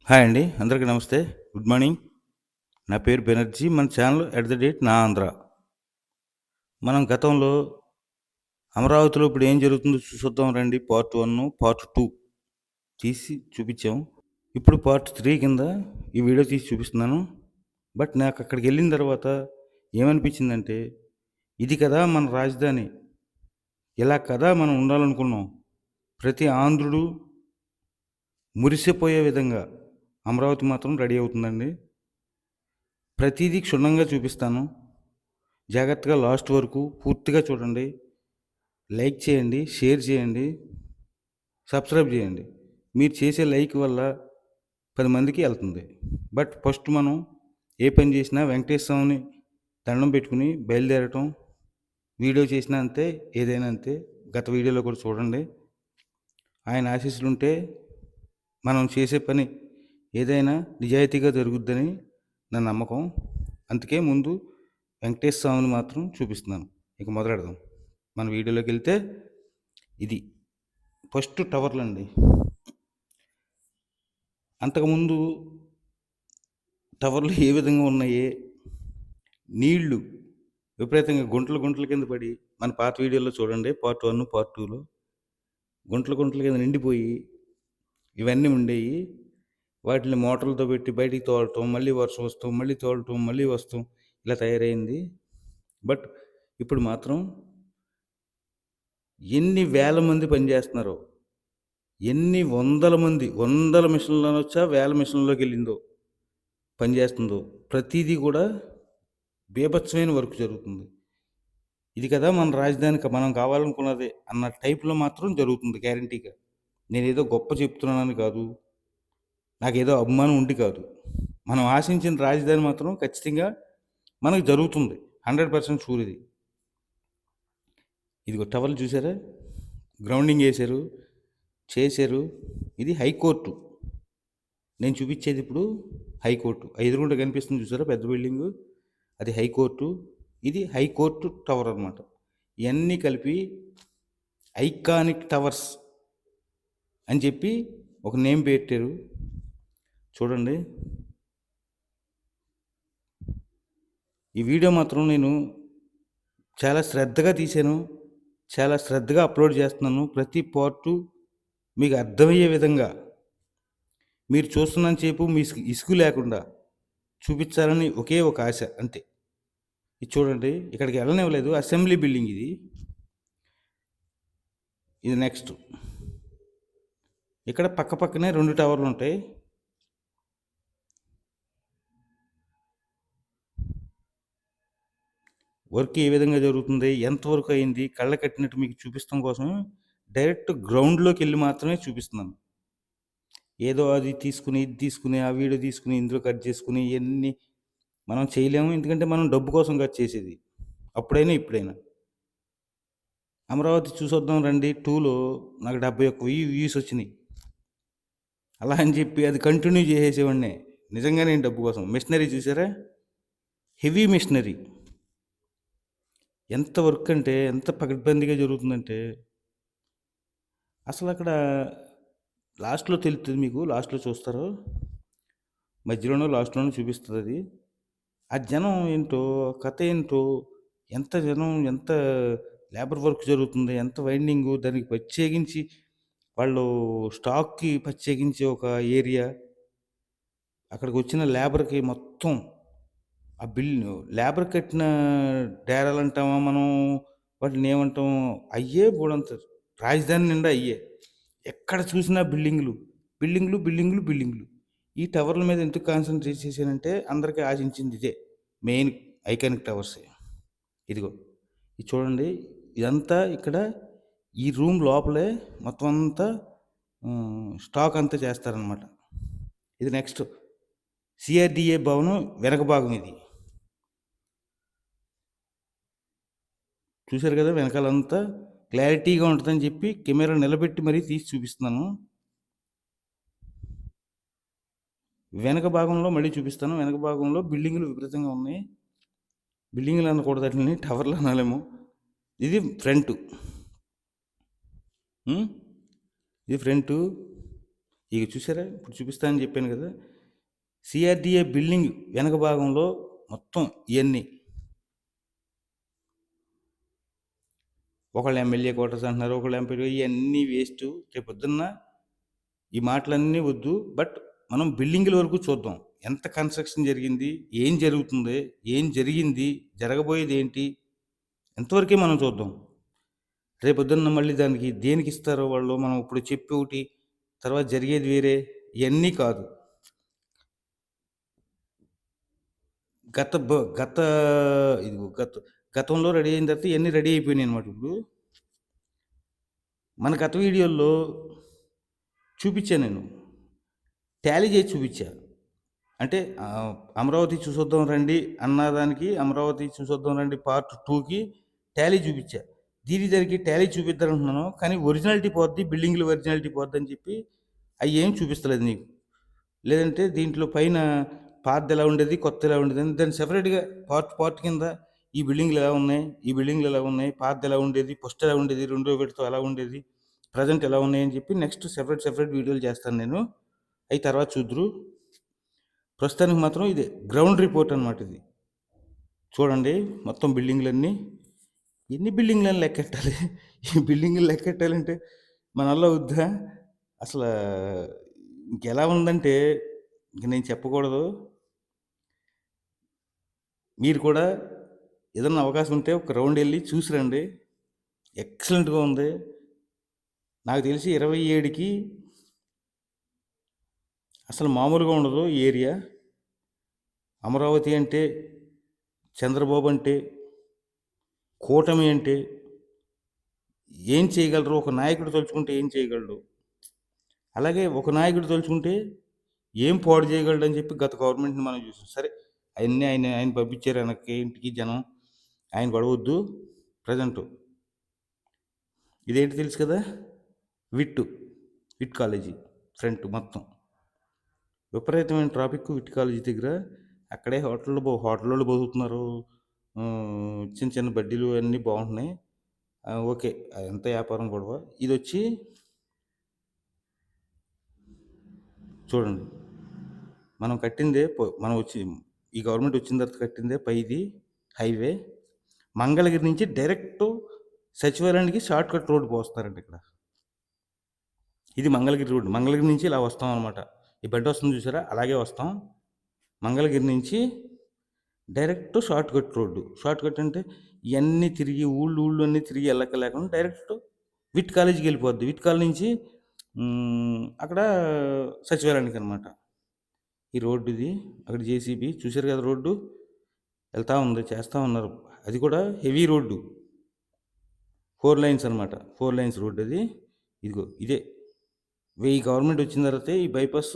Hi అండి. అందరికీ నమస్తే. Good morning. నా పేరు బెనర్జీ. మన ఛానల్ @నా ఆంధ్ర. మనం గతంలో అమరావతిలో ఇప్పుడు ఏం జరుగుతుందో చూసొద్దాం రండి. పార్ట్ 1, పార్ట్ 2 తీసి చూపించాం. ఇప్పుడు పార్ట్ 3 కింద ఈ వీడియో తీసి చూపిస్తున్నాను. బట్ నాకు అక్కడికెళ్ళిన తర్వాత ఏమనిపించిందంటే, ఇది కదా మన రాజధాని. ఇలా కదా మనం ఉండాలనుకున్నాం. ప్రతి ఆంధ్రుడు మురిసిపోయే విధంగా అమరావతి మాత్రం రెడీ అవుతుందండి. ప్రతీదీ క్షుణ్ణంగా చూపిస్తాను. జాగ్రత్తగా లాస్ట్ వరకు పూర్తిగా చూడండి. లైక్ చేయండి, షేర్ చేయండి, సబ్స్క్రైబ్ చేయండి. మీరు చేసే లైక్ వల్ల 10 మందికి వెళ్తుంది. బట్ ఫస్ట్ మనం ఏ పని చేసినా వెంకటేశ్వర స్వామిని దండం పెట్టుకుని బయలుదేరటం. వీడియో చేసినా అంతే, ఏదైనా అంతే. గత వీడియోలో కూడా చూడండి. ఆయన ఆశీస్సులుంటే మనం చేసే పని ఏదైనా నిజాయితీగా జరుగుద్దని నా నమ్మకం. అందుకే ముందు వెంకటేశ్వర స్వామిని మాత్రం చూపిస్తున్నాను. ఇక మొదలెడదాం. మన వీడియోలోకి వెళ్తే ఇది ఫస్ట్ టవర్లండి. అంతకుముందు టవర్లు ఏ విధంగా ఉన్నాయే, నీళ్లు విపరీతంగా గుంటలు గుంటల కింద పడి, మన పాత వీడియోలో చూడండి, పార్ట్ 1, పార్ట్ 2లో గుంటల గుంటల కింద నిండిపోయి ఇవన్నీ ఉండేవి. వాటిని మోటార్లతో పెట్టి బయటికి తోలటం, మళ్ళీ వర్షం వస్తాం, మళ్ళీ తోలటం, మళ్ళీ వస్తాం, ఇలా తయారైంది. బట్ ఇప్పుడు మాత్రం ఎన్ని వేల మంది పనిచేస్తున్నారో, ఎన్ని వందల మంది, వందల మిషన్లనొచ్చా, వేల మిషన్లోకి వెళ్ళిందో పనిచేస్తుందో, ప్రతిదీ కూడా బీభత్సమైన వర్క్ జరుగుతుంది. ఇది కదా మన రాజధానికి మనం కావాలనుకున్నది అన్న టైప్లో మాత్రం జరుగుతుంది గ్యారంటీగా. నేనేదో గొప్ప చెప్తున్నానని కాదు, నాకేదో అభిమానం ఉండి కాదు. మనం ఆశించిన రాజధాని మాత్రం ఖచ్చితంగా మనకు జరుగుతుంది. 100% షూర్ ఇది. ఇదిగో టవర్లు చూసారా, గ్రౌండింగ్ వేశారు, చేశారు. ఇది హైకోర్టు. నేను చూపించేది ఇప్పుడు హైకోర్టు. ఎదురుగుండా కనిపిస్తుంది చూసారా పెద్ద బిల్డింగు, అది హైకోర్టు. ఇది హైకోర్టు టవర్ అనమాట. ఇవన్నీ కలిపి ఐకానిక్ టవర్స్ అని చెప్పి ఒక నేమ్ పెట్టారు. చూడండి, ఈ వీడియో మాత్రం నేను చాలా శ్రద్ధగా తీశాను, చాలా శ్రద్ధగా అప్లోడ్ చేస్తున్నాను. ప్రతి పార్టు మీకు అర్థమయ్యే విధంగా మీరు చూస్తున్నంత సేపు మీ ఇసుగు లేకుండా చూపించాలని ఒకే ఒక ఆశ, అంతే. ఇది చూడండి, ఇక్కడికి వెళ్ళనివ్వలేదు. అసెంబ్లీ బిల్డింగ్ ఇది. ఇది నెక్స్ట్. ఇక్కడ పక్క పక్కనే 2 టవర్లు ఉంటాయి. వర్క్ ఏ విధంగా జరుగుతుంది, ఎంతవరకు అయింది, కళ్ళ కట్టినట్టు మీకు చూపిస్తాం కోసం డైరెక్ట్ గ్రౌండ్లోకి వెళ్ళి మాత్రమే చూపిస్తున్నాను. ఏదో అది తీసుకుని, ఇది తీసుకుని, ఆ వీడియో తీసుకుని, ఇందులో కట్ చేసుకుని ఇవన్నీ మనం చేయలేము. ఎందుకంటే మనం డబ్బు కోసం కట్ చేసేది, అప్పుడైనా ఇప్పుడైనా. అమరావతి చూసొద్దాం రండి 2లో నాకు 71,000 వ్యూస్ వచ్చినాయి. అలా అని చెప్పి అది కంటిన్యూ చేసేసేవాడినే, నిజంగా నేను డబ్బు కోసం. మిషనరీ చూసారా, హెవీ మిషనరీ. ఎంత వర్క్ అంటే ఎంత పకడ్బందీగా జరుగుతుందంటే అసలు అక్కడ లాస్ట్లో తెలుస్తుంది మీకు. లాస్ట్లో చూస్తారు, మధ్యలోనో లాస్ట్లోనో చూపిస్తుంది అది. ఆ జనం ఏంటో, కథ ఏంటో, ఎంత జనం, ఎంత లేబర్ వర్క్ జరుగుతుంది, ఎంత వైండింగు, దానికి ప్రత్యేకించి వాళ్ళు స్టాక్కి ప్రత్యేకించి ఒక ఏరియా, అక్కడికి వచ్చిన లేబర్కి మొత్తం ఆ లేబర్ కట్టిన డేరాలు అంటామా మనం, వాటిని ఏమంటాం, అయ్యే బోడంత రాజధాని నిండా అయ్యే. ఎక్కడ చూసినా బిల్డింగ్లు బిల్డింగ్లు బిల్డింగ్లు బిల్డింగ్లు. ఈ టవర్ల మీద ఎందుకు కాన్సన్ట్రేట్ చేశానంటే అందరికీ ఆశించింది ఇదే మెయిన్, ఐకానిక్ టవర్స్. ఇదిగో ఇది చూడండి, ఇదంతా ఇక్కడ ఈ రూమ్ లోపలే మొత్తం అంతా స్టాక్ అంతా చేస్తారనమాట. ఇది నెక్స్ట్ సిఆర్డిఏ భవనం వెనక భాగం. ఇది చూశారు కదా, వెనకాలంతా క్లారిటీగా ఉంటుందని చెప్పి కెమెరా నిలబెట్టి మరీ తీసి చూపిస్తున్నాను. వెనక భాగంలో మళ్ళీ చూపిస్తాను. వెనక భాగంలో బిల్డింగ్లు విపరీతంగా ఉన్నాయి. బిల్డింగ్లు అనకూడదు, వాటిని టవర్లు అనాలేమో. ఇది ఫ్రంట్, ఇది ఫ్రంట్. ఇక చూసారా, ఇప్పుడు చూపిస్తానని చెప్పాను కదా, సిఆర్డిఏ బిల్డింగ్ వెనక భాగంలో మొత్తం ఇవన్నీ ఒకళ్ళు ఎమ్మెల్యే క్వార్టర్స్ అంటున్నారు, ఒకళ్ళు ఎంపీ, ఇవన్నీ వేస్ట్. రేపు పొద్దున్న ఈ మాటలన్నీ వద్దు, బట్ మనం బిల్డింగ్ల వరకు చూద్దాం. ఎంత కన్స్ట్రక్షన్ జరిగింది, ఏం జరుగుతుంది, ఏం జరిగింది, జరగబోయేది ఏంటి, ఎంతవరకే మనం చూద్దాం. రేపొద్దున్న మళ్ళీ దానికి దేనికి ఇస్తారో వాళ్ళు, మనం ఇప్పుడు చెప్పి ఒకటి తర్వాత జరిగేది వేరే, ఇవన్నీ కాదు. గత గత ఇది గతంలో రెడీ అయిన తర్వాత ఇవన్నీ రెడీ అయిపోయినాయి అనమాట. ఇప్పుడు మన గత వీడియోల్లో చూపించాను నేను, టాలీ చేసి చూపించా. అంటే అమరావతి చూసొద్దాం రండి అన్నదానికి అమరావతి చూసొద్దాం రండి పార్ట్ 2కి టాలీ చూపించా. దీనికి టాలీ చూపిద్దామంటున్నాను, కానీ ఒరిజినాలిటీ పోద్ది, బిల్డింగ్లు ఒరిజినాలిటీ పోద్ది అని చెప్పి అవి ఏం చూపిస్తలేదు నీకు. లేదంటే దీంట్లో పైన పాత ఎలా ఉండేది, కొత్త ఎలా ఉండేది అని దాన్ని సెపరేట్గా పార్ట్ కింద ఈ బిల్డింగ్లు ఎలా ఉన్నాయి, ఈ బిల్డింగ్లు ఎలా ఉన్నాయి, పాత ఎలా ఉండేది, ఫస్ట్ ఎలా ఉండేది, రెండో విడతతో ఎలా ఉండేది, ప్రజెంట్ ఎలా ఉన్నాయి అని చెప్పి నెక్స్ట్ సెపరేట్ వీడియోలు చేస్తాను నేను. అవి తర్వాత చూద్దరు. ప్రస్తుతానికి మాత్రం ఇదే గ్రౌండ్ రిపోర్ట్ అనమాట. ఇది చూడండి, మొత్తం బిల్డింగ్లన్నీ ఎన్ని బిల్డింగ్లను లెక్కెట్టాలి. ఈ బిల్డింగ్లు లెక్కెట్టాలంటే మన వల్ల వద్దా అసలు. ఇంకెలా ఉందంటే ఇంక నేను చెప్పకూడదు. మీరు కూడా ఏదన్నా అవకాశం ఉంటే ఒక రౌండ్ వెళ్ళి చూసి రండి, ఎక్సలెంట్గా ఉంది. నాకు తెలిసి 27కి అసలు మామూలుగా ఉండదు ఈ ఏరియా. అమరావతి అంటే, చంద్రబాబు అంటే, కూటమి అంటే ఏం చేయగలరు, ఒక నాయకుడు తలుచుకుంటే ఏం చేయగలడు, అలాగే ఒక నాయకుడు తలుచుకుంటే ఏం పాడు చేయగలడు అని చెప్పి గత గవర్నమెంట్ని మనం చూసాం. సరే, అవన్నీ ఆయన పంపించారు వెనక్కి ఇంటికి జనం, ఆయన గొడవద్దు. ప్రజెంట్ ఇదేంటి తెలుసు కదా, విట్ కాలేజీ ఫ్రంట్ మొత్తం విపరీతమైన ట్రాఫిక్. విట్ కాలేజీ దగ్గర అక్కడే హోటళ్ళు బతుకుతున్నారు, చిన్న బడ్డీలు అన్నీ బాగుంటున్నాయి. ఓకే, ఎంత వ్యాపారం గొడవ. ఇది వచ్చి చూడండి, మనం కట్టిందే, మనం వచ్చి ఈ గవర్నమెంట్ వచ్చిన తర్వాత కట్టిందే పైది హైవే. మంగళగిరి నుంచి డైరెక్ట్ సచివాలయానికి షార్ట్ కట్ రోడ్ పోస్తారండి ఇక్కడ. ఇది మంగళగిరి రోడ్. మంగళగిరి నుంచి ఇలా వస్తాం అనమాట. ఈ బండి వస్తుంది చూసారా, అలాగే వస్తాం. మంగళగిరి నుంచి direct short cut road. Short cut అంటే ఇవన్నీ తిరిగి ఊళ్ళు అన్నీ తిరిగి వెళ్ళక లేకుండా డైరెక్ట్ విట్ కాలేజీకి వెళ్ళిపోద్ది. విట్ కాలేజ్ నుంచి అక్కడ సచివాలయానికి అనమాట ఈ రోడ్డు. ఇది అక్కడ జేసీబీ చూశారు కదా, రోడ్డు వెళ్తూ ఉంది, చేస్తూ ఉన్నారు. అది కూడా హెవీ రోడ్డు, 4 లైన్స్ అనమాట. 4 లైన్స్ రోడ్డు అది. ఇదిగో ఇదే ఈ గవర్నమెంట్ వచ్చిన తర్వాత ఈ బైపాస్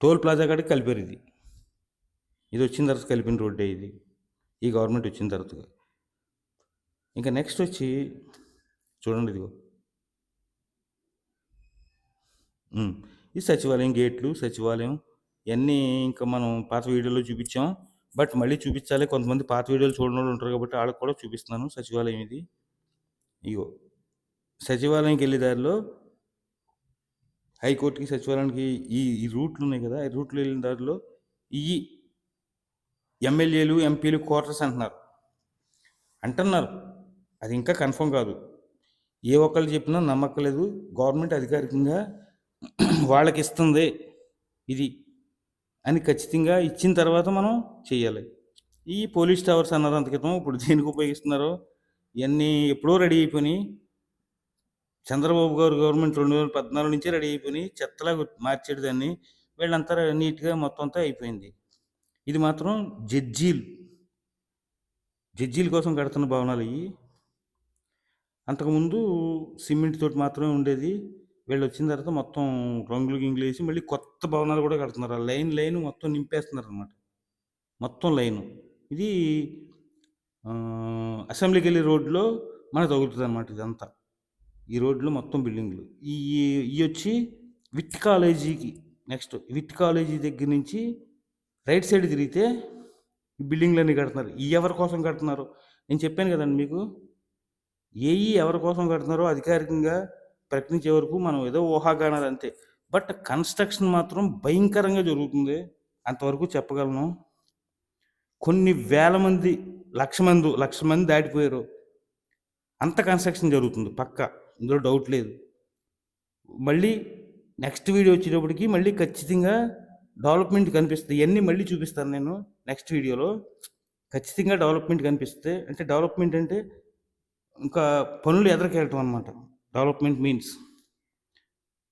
టోల్ ప్లాజా కాడికి కలిపారు. ఇది వచ్చిన తర్వాత కలిపిన రోడ్డే ఇది, ఈ గవర్నమెంట్ వచ్చిన తర్వాత. ఇంకా నెక్స్ట్ వచ్చి చూడండి, ఇదిగో ఈ సచివాలయం గేట్లు, సచివాలయం ఇవన్నీ ఇంకా మనం పాత వీడియోలో చూపించాం, బట్ మళ్ళీ చూపించాలి. కొంతమంది పాత వీడియోలు చూడని వాళ్ళు ఉంటారు కాబట్టి వాళ్ళకి కూడా చూపిస్తున్నాను. సచివాలయం ఇది. ఇగో సచివాలయంకి వెళ్ళే దారిలో హైకోర్టుకి సచివాలయానికి ఈ రూట్లు ఉన్నాయి కదా, ఈ రూట్లు వెళ్ళిన దారిలో ఈ ఎమ్మెల్యేలు ఎంపీలు క్వార్టర్స్ అంటున్నారు. అది ఇంకా కన్ఫర్మ్ కాదు. ఏ ఒక్కళ్ళు చెప్పినా నమ్మక్కలేదు. గవర్నమెంట్ అధికారికంగా వాళ్ళకి ఇస్తుంది ఇది అని ఖచ్చితంగా ఇచ్చిన తర్వాత మనం చెయ్యాలి. ఈ పోలీస్ టవర్స్ అన్నారు అంత క్రితం, ఇప్పుడు దేనికి ఉపయోగిస్తున్నారో ఇవన్నీ ఎప్పుడో రెడీ అయిపోయినాయి. చంద్రబాబు గారు గవర్నమెంట్ 2014 నుంచే రెడీ అయిపోయి చెత్తలా మార్చాడు దాన్ని. వీళ్ళంతా నీట్గా మొత్తం అంతా అయిపోయింది. ఇది మాత్రం జడ్జీల కోసం కడుతున్న భవనాలు ఇవి. అంతకుముందు సిమెంట్ తోటి మాత్రమే ఉండేది. వీళ్ళు వచ్చిన తర్వాత మొత్తం రంగులు గింగులు వేసి మళ్ళీ కొత్త భవనాలు కూడా కడుతున్నారు. ఆ లైన్ మొత్తం నింపేస్తున్నారు అనమాట, మొత్తం లైను. ఇది అసెంబ్లీకి వెళ్ళే రోడ్లో మనకు తగులుతుంది అనమాట ఇదంతా. ఈ రోడ్లో మొత్తం బిల్డింగ్లు. ఈ వచ్చి విట్ కాలేజీకి నెక్స్ట్. విట్ కాలేజీ దగ్గర నుంచి రైట్ సైడ్ తిరిగితే ఈ బిల్డింగ్లన్నీ కడుతున్నారు. ఈ ఎవరి కోసం కడుతున్నారు నేను చెప్పాను కదండి మీకు. ఎవరి కోసం కడుతున్నారో అధికారికంగా ప్రకటించే వరకు మనం ఏదో ఊహాగానాలు అంతే. బట్ కన్‌స్ట్రక్షన్ మాత్రం భయంకరంగా జరుగుతుంది. అంతవరకు చెప్పగలను. కొన్ని వేల మంది, లక్ష మంది దాటిపోయారు. అంత కన్‌స్ట్రక్షన్ జరుగుతుంది పక్కా. ఇందులో డౌట్ లేదు. మళ్ళీ నెక్స్ట్ వీడియో వచ్చేటప్పటికి మళ్ళీ ఖచ్చితంగా డెవలప్‌మెంట్ కనిపిస్తది. ఇయన్నీ మళ్ళీ చూపిస్తాను నేను నెక్స్ట్ వీడియోలో. ఖచ్చితంగా డెవలప్‌మెంట్ కనిపిస్తే అంటే డెవలప్‌మెంట్ అంటే ఇంకా పనులు ఎదరికెళ్ళటం అనమాట. Development means.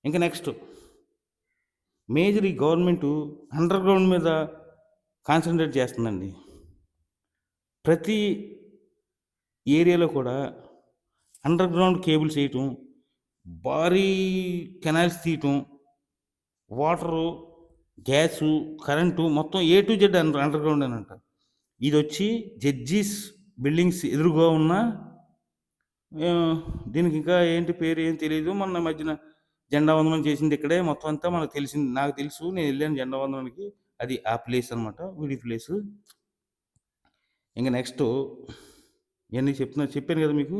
ఇంకా నెక్స్ట్ మేజర్ ఈ గవర్నమెంటు అండర్ గ్రౌండ్ మీద కాన్సంట్రేట్ చేస్తుందండి. ప్రతి ఏరియాలో కూడా అండర్ గ్రౌండ్ కేబుల్స్ వేయటం, భారీ కెనాల్స్ తీయటం, వాటరు, గ్యాసు, కరెంటు మొత్తం A to Z underground అనంట. ఇదొచ్చి జడ్జీస్ బిల్డింగ్స్ ఎదురుగా ఉన్న దీనికి ఇంకా ఏంటి పేరు ఏం తెలీదు. మొన్న మధ్యన జెండా వందనం చేసింది ఇక్కడే. మొత్తం అంతా మనకు తెలిసింది. నాకు తెలుసు. నేను వెళ్ళాను జెండా వందనానికి. అది ఆ ప్లేస్ అనమాట. వీడి ప్లేసు. ఇంక నెక్స్ట్ ఇవన్నీ చెప్పాను కదా మీకు.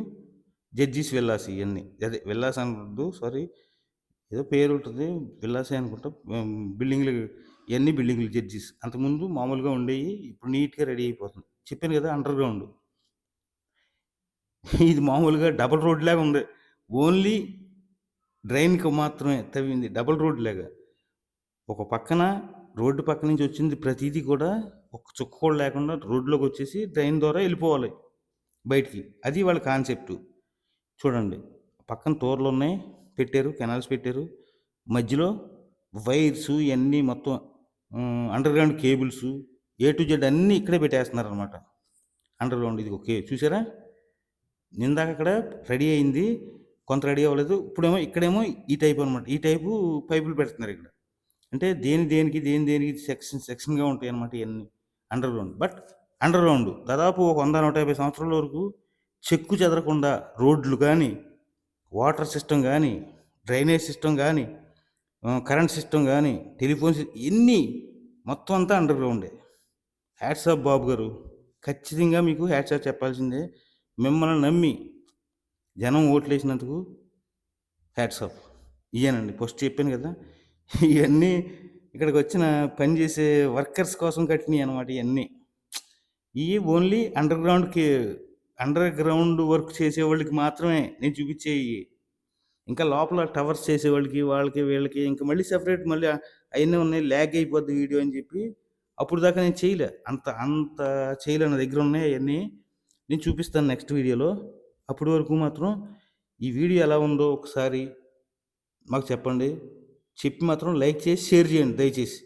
జడ్జీస్ విల్లాస్ ఇవన్నీ. అదే విల్లాస్ అనకూడదు, సారీ. ఏదో పేరు ఉంటుంది. విల్లాసే అనుకుంటా. బిల్డింగ్లు ఇవన్నీ బిల్డింగ్లు జడ్జీస్. అంతకుముందు మామూలుగా ఉండేవి. ఇప్పుడు నీట్గా రెడీ అయిపోతుంది. చెప్పాను కదా అండర్ గ్రౌండ్. ఇది మామూలుగా డబుల్ రోడ్ లాగా ఉంది. ఓన్లీ డ్రైన్కి మాత్రమే తవ్వింది. డబుల్ రోడ్ లాగా. ఒక పక్కన రోడ్డు పక్క నుంచి వచ్చింది ప్రతిదీ కూడా ఒక చుక్క కూడా లేకుండా రోడ్లోకి వచ్చేసి డ్రైన్ ద్వారా వెళ్ళిపోవాలి బయటికి. అది వాళ్ళ కాన్సెప్ట్. చూడండి, పక్కన తోరలు ఉన్నాయి, పెట్టారు, కెనాల్స్ పెట్టారు. మధ్యలో వైర్స్ ఇవన్నీ మొత్తం under ground cables A to Z అన్నీ ఇక్కడే పెట్టేస్తున్నారు అనమాట. అండర్ గ్రౌండ్ ఇది ఓకే చూసారా. నిందాక అక్కడ రెడీ అయింది, కొంత రెడీ అవ్వలేదు. ఇప్పుడేమో ఇక్కడేమో ఈ టైప్ అనమాట. ఈ టైపు పైపులు పెడుతున్నారు ఇక్కడ. అంటే దేనికి సెక్షన్గా ఉంటాయి అనమాట ఇవన్నీ under ground. But under ground దాదాపు 100-150 సంవత్సరాల వరకు చెక్కు చెదరకుండా రోడ్లు కానీ, వాటర్ సిస్టమ్ కానీ, డ్రైనేజ్ సిస్టమ్ కానీ, కరెంట్ సిస్టమ్ కానీ, టెలిఫోన్ ఇన్ని మొత్తం అంతా అండర్ గ్రౌండే. హ్యాట్స్ ఆఫ్ బాబు గారు. ఖచ్చితంగా మీకు హ్యాట్స్ ఆఫ్ చెప్పాల్సిందే. మిమ్మల్ని నమ్మి జనం ఓట్లు వేసినందుకు హ్యాట్స్ ఆఫ్. ఇయ్యానండి ఫస్ట్ చెప్పాను కదా. ఇవన్నీ ఇక్కడికి వచ్చిన పని చేసే వర్కర్స్ కోసం కట్టినవి అనమాట. ఇవన్నీ ఇవి ఓన్లీ అండర్ గ్రౌండ్ వర్క్ చేసేవాళ్ళకి మాత్రమే నేను చూపించేవి. ఇంకా లోపల టవర్స్ చేసేవాళ్ళకి, వాళ్ళకి, వీళ్ళకి ఇంకా మళ్ళీ సెపరేట్ మళ్ళీ అవన్నీ ఉన్నాయి. ల్యాగ్ అయిపోద్ది వీడియో అని చెప్పి అప్పుడు దాకా నేను చేయలే. అంత చేయలే. నా దగ్గర ఉన్నాయి అవన్నీ. నేను చూపిస్తాను నెక్స్ట్ వీడియోలో. అప్పటి వరకు మాత్రం ఈ వీడియో ఎలా ఉందో ఒకసారి మాకు చెప్పండి. చెప్పి మాత్రం లైక్ చేసి షేర్ చేయండి దయచేసి.